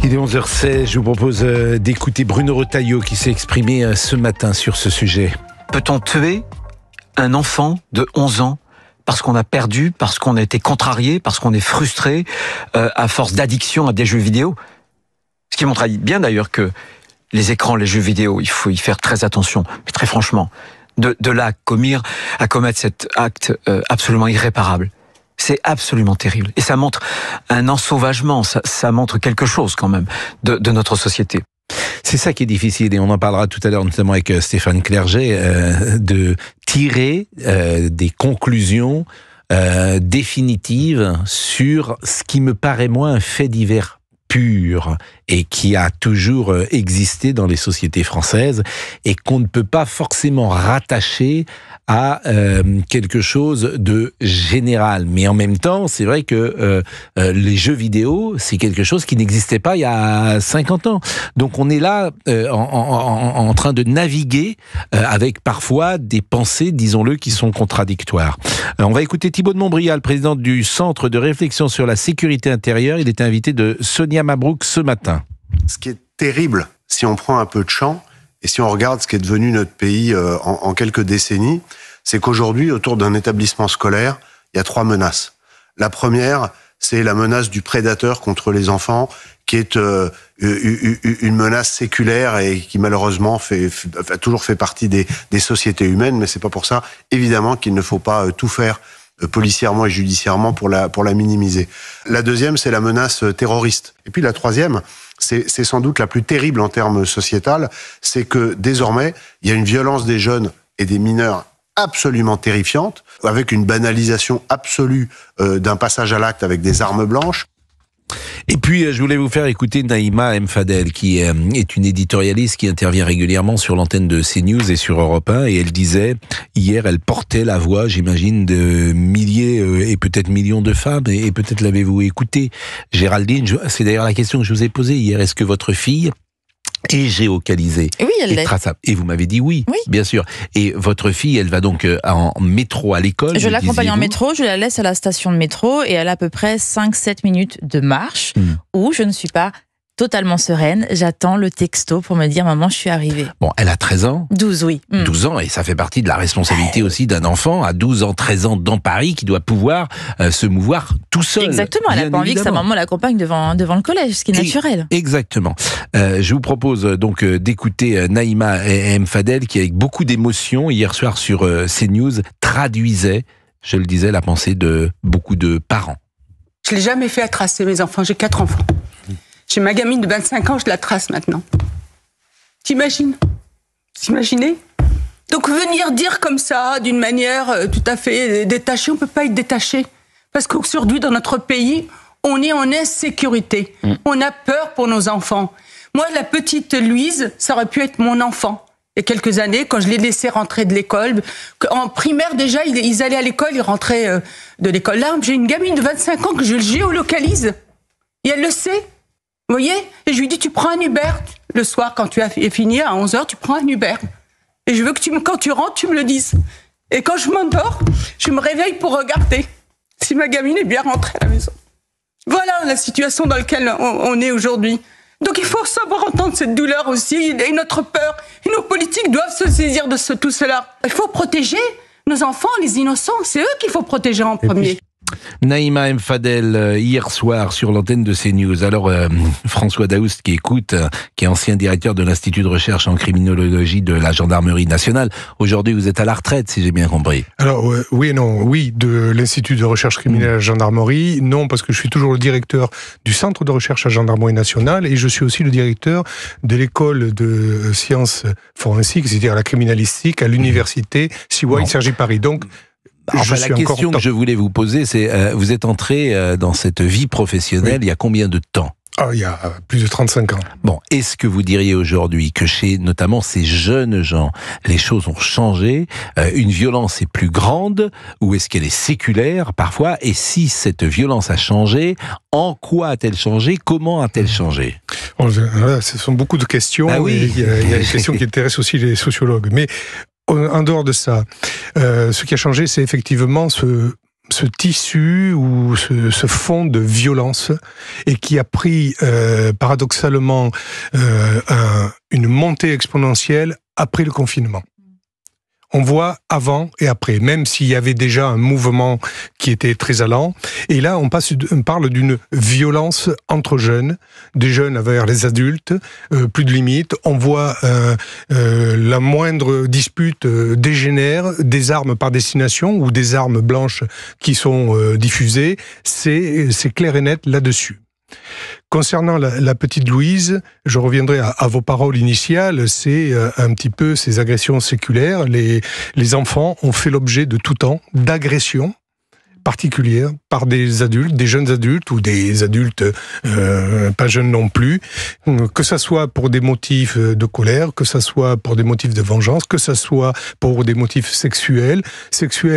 Il est 11h16, je vous propose d'écouter Bruno Retailleau qui s'est exprimé ce matin sur ce sujet. Peut-on tuer un enfant de 11 ans parce qu'on a perdu, parce qu'on a été contrarié, parce qu'on est frustré à force d'addiction à des jeux vidéo? Ce qui montre bien d'ailleurs que les écrans, les jeux vidéo, il faut y faire très attention. Mais très franchement, de là à commettre cet acte absolument irréparable, c'est absolument terrible. Et ça montre un ensauvagement, ça montre quelque chose quand même de notre société. C'est ça qui est difficile, et on en parlera tout à l'heure, notamment avec Stéphane Clerget, de tirer des conclusions définitives sur ce qui me paraît moins un fait divers pur et qui a toujours existé dans les sociétés françaises et qu'on ne peut pas forcément rattacher à quelque chose de général. Mais en même temps, c'est vrai que les jeux vidéo, c'est quelque chose qui n'existait pas il y a 50 ans. Donc on est là en train de naviguer avec parfois des pensées, disons-le, qui sont contradictoires. On va écouter Thibaut de Montbrial, président du Centre de réflexion sur la sécurité intérieure. Il était invité de Sonia Mabrouk ce matin. Ce qui est terrible, si on prend un peu de champ, et si on regarde ce qui est devenu notre pays en quelques décennies, c'est qu'aujourd'hui, autour d'un établissement scolaire, il y a 3 menaces. La première, c'est la menace du prédateur contre les enfants, qui est une menace séculaire et qui malheureusement a toujours fait partie des sociétés humaines, mais c'est pas pour ça, évidemment, qu'il ne faut pas tout faire policièrement et judiciairement pour la minimiser. La deuxième, c'est la menace terroriste. Et puis la troisième, c'est sans doute la plus terrible en termes sociétal, c'est que désormais, il y a une violence des jeunes et des mineurs absolument terrifiante, avec une banalisation absolue d'un passage à l'acte avec des armes blanches. Et puis, je voulais vous faire écouter Naïma M. Fadel, qui est une éditorialiste qui intervient régulièrement sur l'antenne de CNews et sur Europe 1, et elle disait, hier, elle portait la voix, j'imagine, de milliers et peut-être millions de femmes, et peut-être l'avez-vous écouté. Géraldine, c'est d'ailleurs la question que je vous ai posée hier, est-ce que votre fille est géocalisée? Oui, elle l'est. Et vous m'avez dit oui, bien sûr. Et votre fille, elle va donc en métro à l'école? Je l'accompagne en métro, je la laisse à la station de métro et elle a à peu près 5-7 minutes de marche où je ne suis pas totalement sereine. J'attends le texto pour me dire « Maman, je suis arrivée ». Bon, elle a 13 ans 12, oui. 12 ans, et ça fait partie de la responsabilité aussi d'un enfant à 12 ans, 13 ans dans Paris qui doit pouvoir se mouvoir tout seul. Exactement, elle n'a pas envie que sa maman l'accompagne devant le collège, ce qui est naturel. Exactement. Je vous propose donc d'écouter Naïma M. Fadel qui, avec beaucoup d'émotion, hier soir sur CNews, traduisait, je le disais, la pensée de beaucoup de parents. Je ne l'ai jamais fait à tracer mes enfants, j'ai 4 enfants. J'ai ma gamine de 25 ans, je la trace maintenant. T'imagines? T'imaginez? Donc venir dire comme ça, d'une manière tout à fait détachée, on ne peut pas être détaché. Parce qu'aujourd'hui, dans notre pays, on est en insécurité. On a peur pour nos enfants. Moi, la petite Louise, ça aurait pu être mon enfant. Il y a quelques années, quand je l'ai laissé rentrer de l'école, en primaire déjà, ils allaient à l'école, ils rentraient de l'école. Là, j'ai une gamine de 25 ans que je géolocalise. Et elle le sait. Vous voyez? Et je lui dis, tu prends un Uber. Le soir, quand tu as fini, à 11h, tu prends un Uber. Et je veux que quand tu rentres, tu me le dises. Et quand je m'endors, je me réveille pour regarder si ma gamine est bien rentrée à la maison. Voilà la situation dans laquelle on est aujourd'hui. Donc il faut savoir entendre cette douleur aussi, et notre peur. Et nos politiques doivent se saisir de tout cela. Il faut protéger nos enfants, les innocents. C'est eux qu'il faut protéger en premier. Naïma M. Fadel, hier soir sur l'antenne de CNews. Alors, François Daoust qui écoute, qui est ancien directeur de l'Institut de recherche en criminologie de la Gendarmerie nationale. Aujourd'hui, vous êtes à la retraite, si j'ai bien compris. Alors, oui et non. Oui, de l'Institut de recherche criminelle à la Gendarmerie. Non, parce que je suis toujours le directeur du Centre de recherche à la Gendarmerie nationale et je suis aussi le directeur de l'école de sciences forensiques, c'est-à-dire la criminalistique à l'université Cergy-Paris. Donc, enfin, la question que je voulais vous poser, c'est vous êtes entré dans cette vie professionnelle il y a combien de temps? Il y a plus de 35 ans. Bon, est-ce que vous diriez aujourd'hui que chez notamment ces jeunes gens, les choses ont changé, une violence est plus grande, ou est-ce qu'elle est séculaire parfois? Et si cette violence a changé, en quoi a-t-elle changé? Comment a-t-elle changé? Ce sont beaucoup de questions. Ah oui. Il y a des questions qui intéressent aussi les sociologues. Mais en dehors de ça, ce qui a changé, c'est effectivement ce tissu ou ce fond de violence et qui a pris paradoxalement une montée exponentielle après le confinement. On voit avant et après, même s'il y avait déjà un mouvement qui était très allant. Et là, on parle d'une violence entre jeunes, des jeunes vers les adultes, plus de limites. On voit la moindre dispute dégénère, des armes par destination ou des armes blanches qui sont diffusées. C'est clair et net là-dessus. Concernant la petite Louise, je reviendrai à vos paroles initiales, c'est un petit peu ces agressions séculaires. Les enfants ont fait l'objet de tout temps d'agressions particulières par des adultes, des jeunes adultes ou des adultes pas jeunes non plus, que ça soit pour des motifs de colère, que ça soit pour des motifs de vengeance, que ça soit pour des motifs sexuels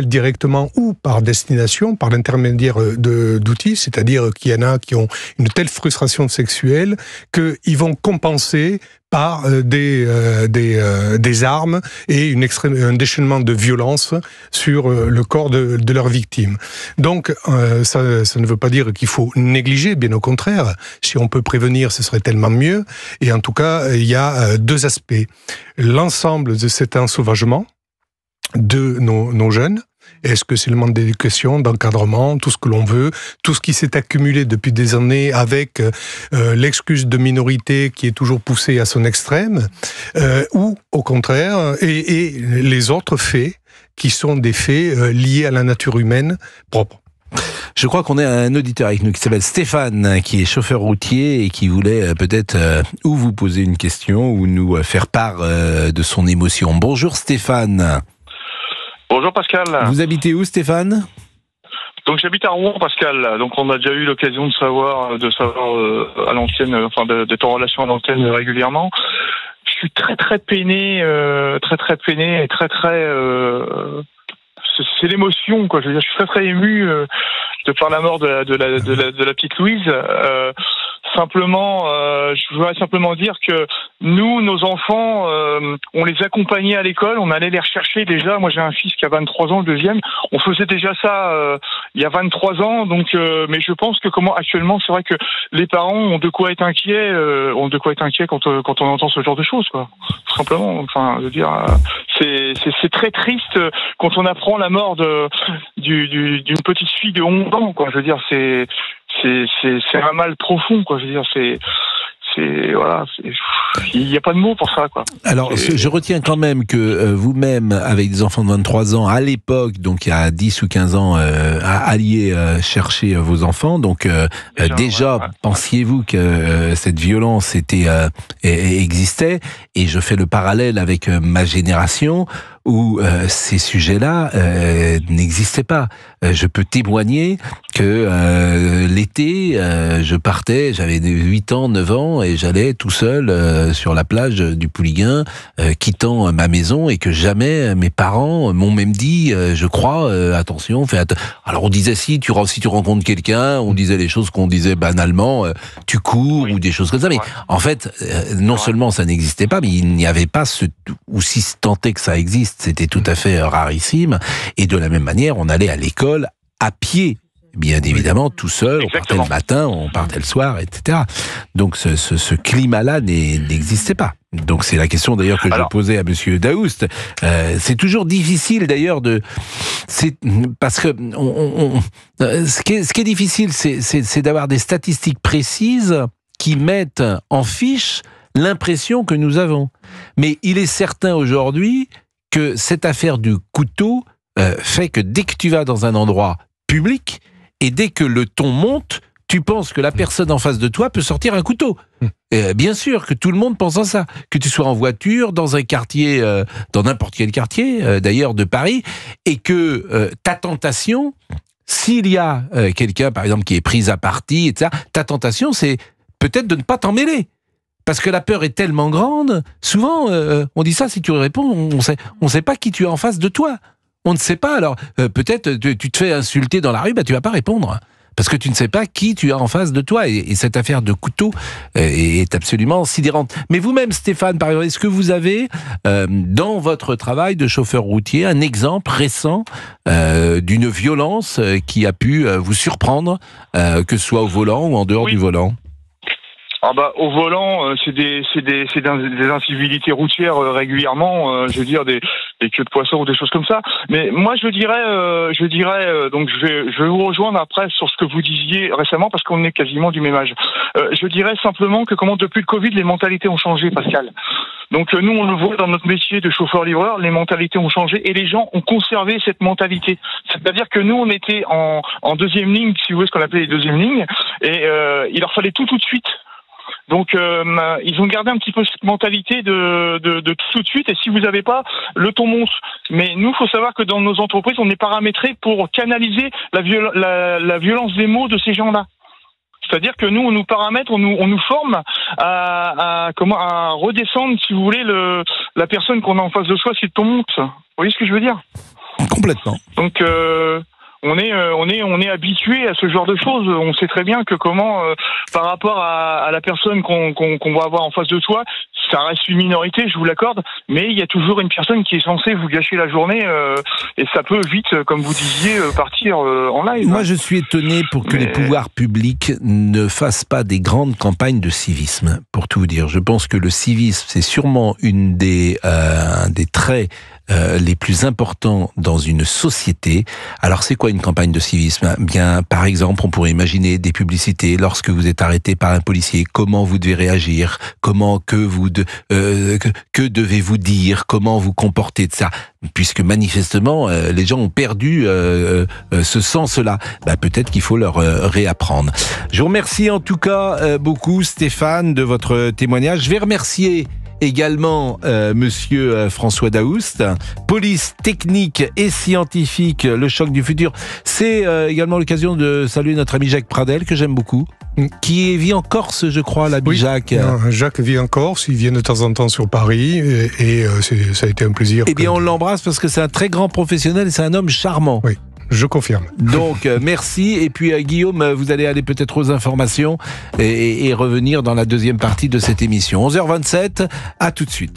directement ou par destination, par l'intermédiaire d'outils, c'est-à-dire qu'il y en a qui ont une telle frustration sexuelle qu'ils vont compenser par des armes et un déchaînement de violence sur le corps de leurs victimes. Donc, ça ne veut pas dire qu'il faut négliger, bien au contraire. Si on peut prévenir, ce serait tellement mieux. Et en tout cas, il y a deux aspects. L'ensemble de cet ensauvagement de nos jeunes. Est-ce que c'est le manque d'éducation, d'encadrement, tout ce que l'on veut, tout ce qui s'est accumulé depuis des années avec l'excuse de minorité qui est toujours poussée à son extrême, ou au contraire, et les autres faits qui sont des faits liés à la nature humaine propre. Je crois qu'on a un auditeur avec nous qui s'appelle Stéphane, qui est chauffeur routier et qui voulait peut-être ou vous poser une question ou nous faire part de son émotion. Bonjour Stéphane. Bonjour Pascal. Vous habitez où Stéphane ? Donc j'habite à Rouen Pascal. Donc on a déjà eu l'occasion de savoir à l'antenne, enfin d'être en relation à l'antenne régulièrement. Je suis très peiné, très peiné et c'est l'émotion quoi. Je veux dire, je suis très ému de par la mort de la petite Louise. Simplement, je voudrais simplement dire que nous, nos enfants, on les accompagnait à l'école, on allait les rechercher déjà. Moi, j'ai un fils qui a 23 ans, le deuxième. On faisait déjà ça il y a 23 ans. Donc, mais je pense que actuellement, c'est vrai que les parents ont de quoi être inquiets, quand on entend ce genre de choses, quoi. Tout simplement. Enfin, je veux dire, c'est très triste quand on apprend la mort d'une petite fille de 11 ans, quoi. Je veux dire, c'est un mal profond, quoi. Je veux dire, voilà, il n'y a pas de mots pour ça, quoi. Alors, je retiens quand même que vous-même, avec des enfants de 23 ans, à l'époque, donc il y a 10 ou 15 ans, alliez chercher vos enfants. Donc, déjà ouais. Pensiez-vous que cette violence existait? Et je fais le parallèle avec ma génération, où ces sujets-là n'existaient pas. Je peux témoigner que l'été, je partais, j'avais 8 ans, 9 ans, et j'allais tout seul sur la plage du Pouliguen, quittant ma maison, et que jamais mes parents m'ont même dit, je crois, attention, Alors on disait si tu rencontres quelqu'un, on disait les choses qu'on disait banalement, tu cours, oui. Ou des choses comme ça, mais en fait, non seulement ça n'existait pas, mais il n'y avait pas ou si tant est que ça existe, c'était tout à fait rarissime, et de la même manière, on allait à l'école à pied. Bien évidemment, tout seul, exactement. On partait le matin, on partait le soir, etc. Donc ce climat-là n'existait pas. Donc c'est la question d'ailleurs que je posais à Monsieur Daoust. C'est toujours difficile d'ailleurs parce que ce qui est difficile, c'est d'avoir des statistiques précises qui mettent en fiche l'impression que nous avons. Mais il est certain aujourd'hui que cette affaire du couteau fait que dès que tu vas dans un endroit public, et dès que le ton monte, tu penses que la personne en face de toi peut sortir un couteau. Bien sûr que tout le monde pense à ça. Que tu sois en voiture, dans un quartier, dans n'importe quel quartier, d'ailleurs, de Paris, et que ta tentation, s'il y a quelqu'un, par exemple, qui est pris à partie, etc., ta tentation, c'est peut-être de ne pas t'en mêler. Parce que la peur est tellement grande, souvent, on dit ça, si tu réponds, on sait pas qui tu as en face de toi. On ne sait pas, alors peut-être tu te fais insulter dans la rue, tu vas pas répondre. parce que tu ne sais pas qui tu as en face de toi. Et cette affaire de couteau est absolument sidérante. Mais vous-même, Stéphane, par exemple, est-ce que vous avez, dans votre travail de chauffeur routier, un exemple récent d'une violence qui a pu vous surprendre, que ce soit au volant ou en dehors du volant? Ah bah au volant, c'est des incivilités routières régulièrement, je veux dire des queues de poisson ou des choses comme ça. Mais moi je dirais donc je vais vous rejoindre après sur ce que vous disiez récemment parce qu'on est quasiment du même âge. Je dirais simplement que depuis le Covid, les mentalités ont changé, Pascal. Donc nous on le voit dans notre métier de chauffeur-livreur, les mentalités ont changé et les gens ont conservé cette mentalité. C'est-à-dire que nous on était en deuxième ligne, si vous voulez ce qu'on appelait les deuxièmes lignes, et il leur fallait tout de suite. Donc ils ont gardé un petit peu cette mentalité de tout de suite, et si vous n'avez pas, le ton monte. Mais nous, il faut savoir que dans nos entreprises, on est paramétré pour canaliser la violence des mots de ces gens-là. C'est-à-dire que nous, on nous paramètre, on nous forme à redescendre, si vous voulez, la personne qu'on a en face de soi si le ton monte. Vous voyez ce que je veux dire? Complètement. Donc on est habitué à ce genre de choses. On sait très bien que par rapport à la personne qu'on va avoir en face de soi, ça reste une minorité, je vous l'accorde, mais il y a toujours une personne qui est censée vous gâcher la journée et ça peut vite, comme vous disiez, partir en live. Moi, je suis étonné pour que les pouvoirs publics ne fassent pas des grandes campagnes de civisme, pour tout vous dire. Je pense que le civisme, c'est sûrement un des traits les plus importants dans une société. Alors, c'est quoi une campagne de civisme? Bien, par exemple, on pourrait imaginer des publicités lorsque vous êtes arrêté par un policier. Comment vous devez réagir? Que devez-vous dire? Comment vous comporter de ça? Puisque manifestement, les gens ont perdu ce sens-là. Peut-être qu'il faut leur réapprendre. Je vous remercie en tout cas beaucoup, Stéphane, de votre témoignage. Je vais remercier également monsieur François Daoust, police technique et scientifique, le choc du futur. C'est également l'occasion de saluer notre ami Jacques Pradel, que j'aime beaucoup, qui vit en Corse, je crois, l'ami Jacques. Non, Jacques vit en Corse, il vient de temps en temps sur Paris, et ça a été un plaisir. Eh bien, on l'embrasse parce que c'est un très grand professionnel et c'est un homme charmant. Oui. Je confirme. Donc, merci. Et puis, Guillaume, vous allez aller peut-être aux informations et revenir dans la deuxième partie de cette émission. 11h27, à tout de suite.